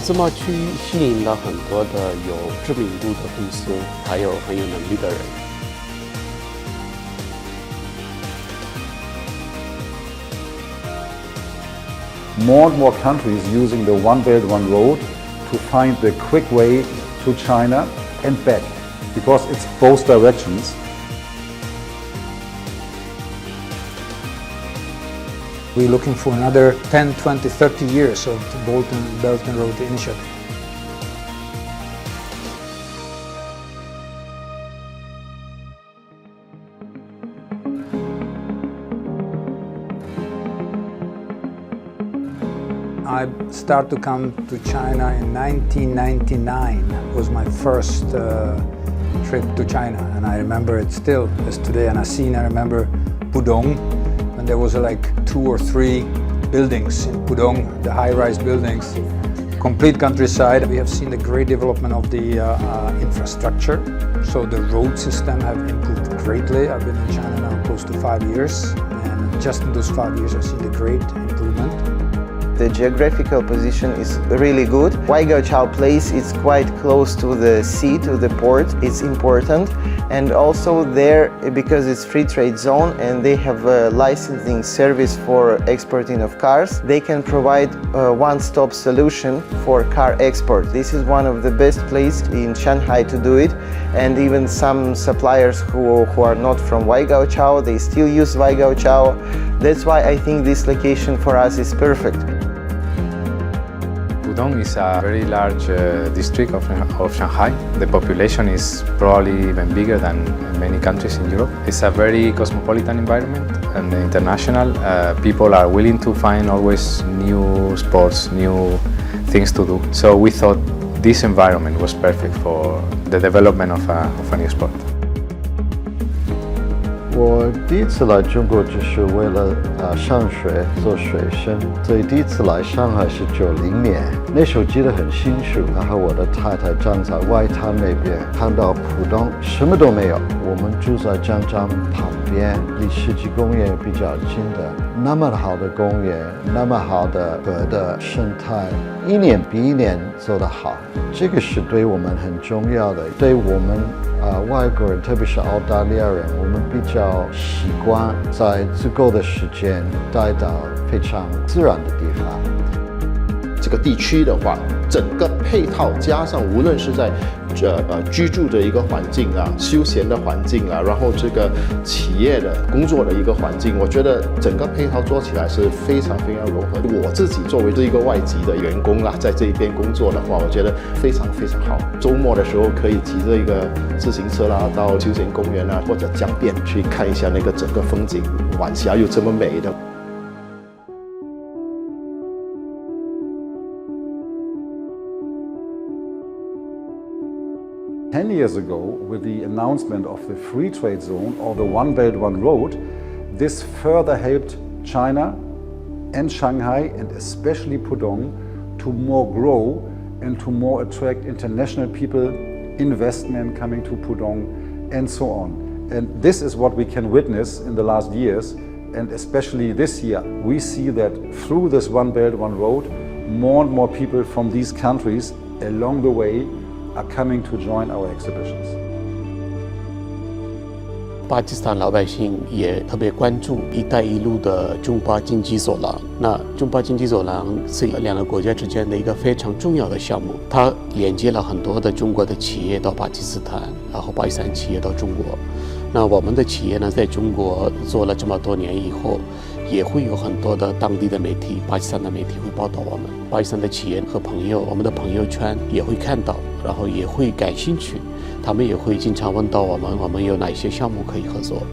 自贸区吸引了很多的有知名度的公司，还有很有能力的人。More and more countries using the One Belt One Road to find the quick way to China and back, because it's both directions. We're looking for another 10, 20, 30 years of the Belt and Road initiative. I started to come to China in 1999. It was my first trip to China, and I remember it still as today. And I remember Pudong, and there was like 2 or 3 buildings in Pudong, the high-rise buildings, complete countryside. We have seen the great development of the infrastructure. So the road system have improved greatly. I've been in China now close to 5 years, and just in those 5 years I've seen the great improvement. The geographical position is really good. Waigaoqiao place is quite close to the sea, to the port. It's important. And also there, because it's free trade zone and they have a licensing service for exporting of cars, they can provide a one-stop solution for car export. This is one of the best places in Shanghai to do it. And even some suppliers who are not from Waigaoqiao, they still use Waigaoqiao. That's why I think this location for us is perfect. Pudong is a very large district of Shanghai. The population is probably even bigger than many countries in Europe. It's a very cosmopolitan environment and international. People are willing to find always new sports, new things to do. So we thought this environment was perfect for the development of a new sport. 我第一次来中国就是为了上学做学生，所以第一次来上海是90年，那时候记得很清楚。然后我的太太站在外滩那边，看到浦东什么都没有，我们住在江江旁边，离世纪公园比较近的，那么好的公园，那么好的河的生态，一年比一年做得好，这个是对我们很重要的，对我们外国人，特别是澳大利亚人，我们比较习惯在足够的时间待到非常自然的地方。这个地区的话，整个配套加上无论是在居住的一个环境啊、休闲的环境啊，然后这个企业的工作的一个环境，我觉得整个配套做起来是非常非常融合。我自己作为一个外籍的员工啦，在这一边工作的话，我觉得非常非常好。周末的时候可以骑着一个自行车啦，到休闲公园啊或者江边去看一下那个整个风景，晚霞又这么美的。10 years ago, with the announcement of the free trade zone or the One Belt One Road, this further helped China and Shanghai and especially Pudong to more grow and to more attract international people, investment coming to Pudong and so on. And this is what we can witness in the last years, and especially this year. We see that through this One Belt One Road, more and more people from these countries along the way are coming to join our exhibitions. 巴基斯坦老百姓也特别关注“一带一路”的中巴经济走廊。那中巴经济走廊是两个国家之间的一个非常重要的项目，它连接了很多的中国的企业到巴基斯坦，然后巴基斯坦企业到中国。那我们的企业呢，在中国做了这么多年以后，也会有很多的当地的媒体、巴基斯坦的媒体会报道我们。巴基斯坦的企业和朋友，我们的朋友圈也会看到，然后也会感兴趣。他们也会经常问到我们有哪些项目可以合作。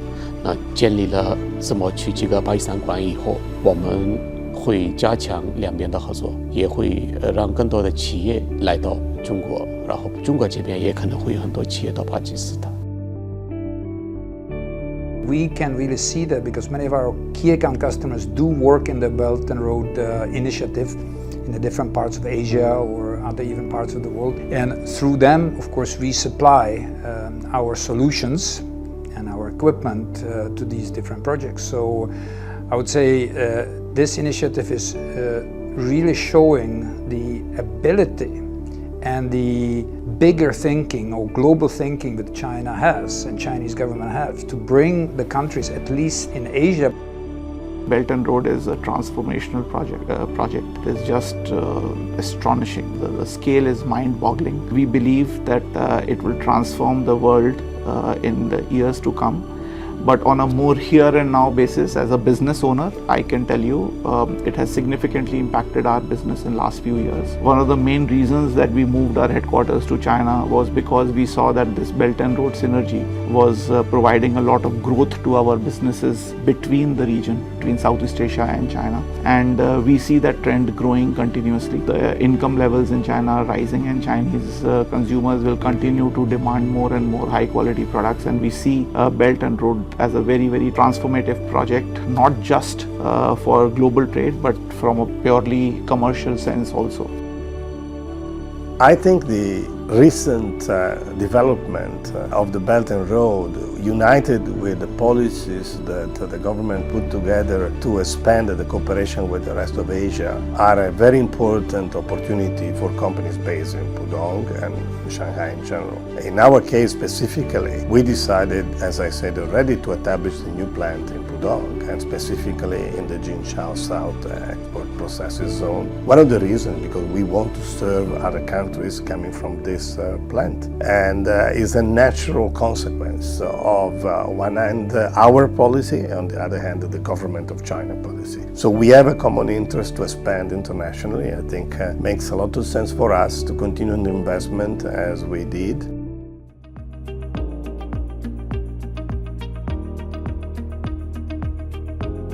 那建立了自贸区这个巴基斯坦馆以后，我们会加强两边的合作，也会让更多的企业来到中国，然后中国这边也可能会有很多企业到巴基斯坦。We can really see that because many of our key account customers do work in the Belt and Road initiative in the different parts of Asia or other even parts of the world. And through them, of course, we supply our solutions and our equipment to these different projects. So I would say this initiative is really showing the ability and the bigger thinking or global thinking that China has and Chinese government has to bring the countries, at least in Asia. Belt and Road is a transformational project. It is just astonishing. The scale is mind-boggling. We believe that it will transform the world in the years to come. But on a more here and now basis, as a business owner, I can tell you it has significantly impacted our business in last few years. One of the main reasons that we moved our headquarters to China was because we saw that this Belt and Road synergy was providing a lot of growth to our businesses between the region, between Southeast Asia and China. And we see that trend growing continuously. The income levels in China are rising, and Chinese consumers will continue to demand more and more high quality products. And we see Belt and Road as a very, very transformative project, not just for global trade, but from a purely commercial sense also. I think the recent development of the Belt and Road, united with the policies that the government put together to expand the cooperation with the rest of Asia, are a very important opportunity for companies based in Pudong and Shanghai in general. In our case specifically, we decided, as I said already, to establish a new plant in Pudong, and specifically in the Jinqiao South Export Processing Zone. One of the reasons, because we want to serve other countries coming from this plant, and is a natural consequence of one hand our policy, on the other hand the government of China policy. So we have a common interest to expand internationally. I think makes a lot of sense for us to continue the investment as we did.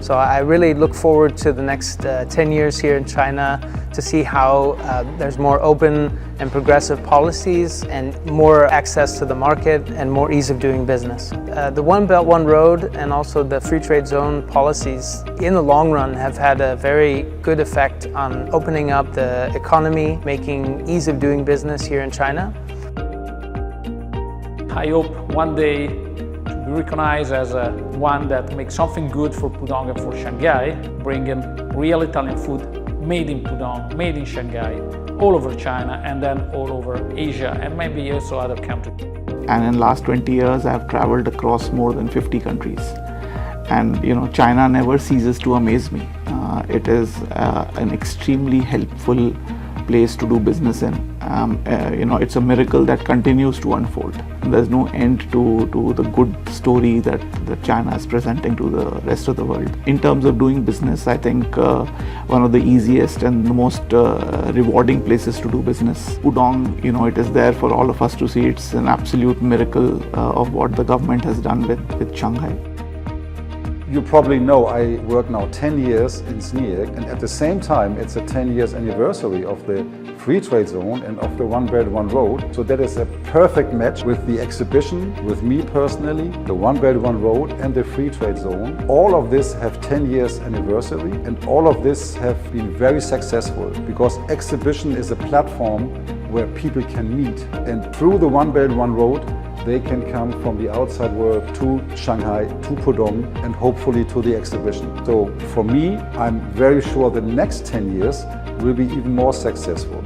So I really look forward to the next 10 years here in China to see how there's more open and progressive policies and more access to the market and more ease of doing business. The One Belt, One Road and also the free trade zone policies in the long run have had a very good effect on opening up the economy, making ease of doing business here in China. I hope one day to be recognized as one that makes something good for Pudong and for Shanghai, bringing real Italian food made in Pudong, made in Shanghai, all over China and then all over Asia and maybe also other countries. And in the last 20 years, I've traveled across more than 50 countries. And China never ceases to amaze me. It is an extremely helpful place to do business in. It's a miracle that continues to unfold. There's no end to the good story that China is presenting to the rest of the world. In terms of doing business, I think one of the easiest and the most rewarding places to do business. Pudong, it is there for all of us to see. It's an absolute miracle of what the government has done with Shanghai. You probably know I work now 10 years in SNIEC, and at the same time it's a 10 years anniversary of the free trade zone and of the One Belt, One Road. So that is a perfect match with the exhibition, with me personally, the One Belt, One Road and the free trade zone. All of this have 10 years anniversary, and all of this have been very successful because exhibition is a platform where people can meet, and through the One Belt, One Road they can come from the outside world to Shanghai, to Pudong, and hopefully to the exhibition. So for me, I'm very sure the next 10 years will be even more successful.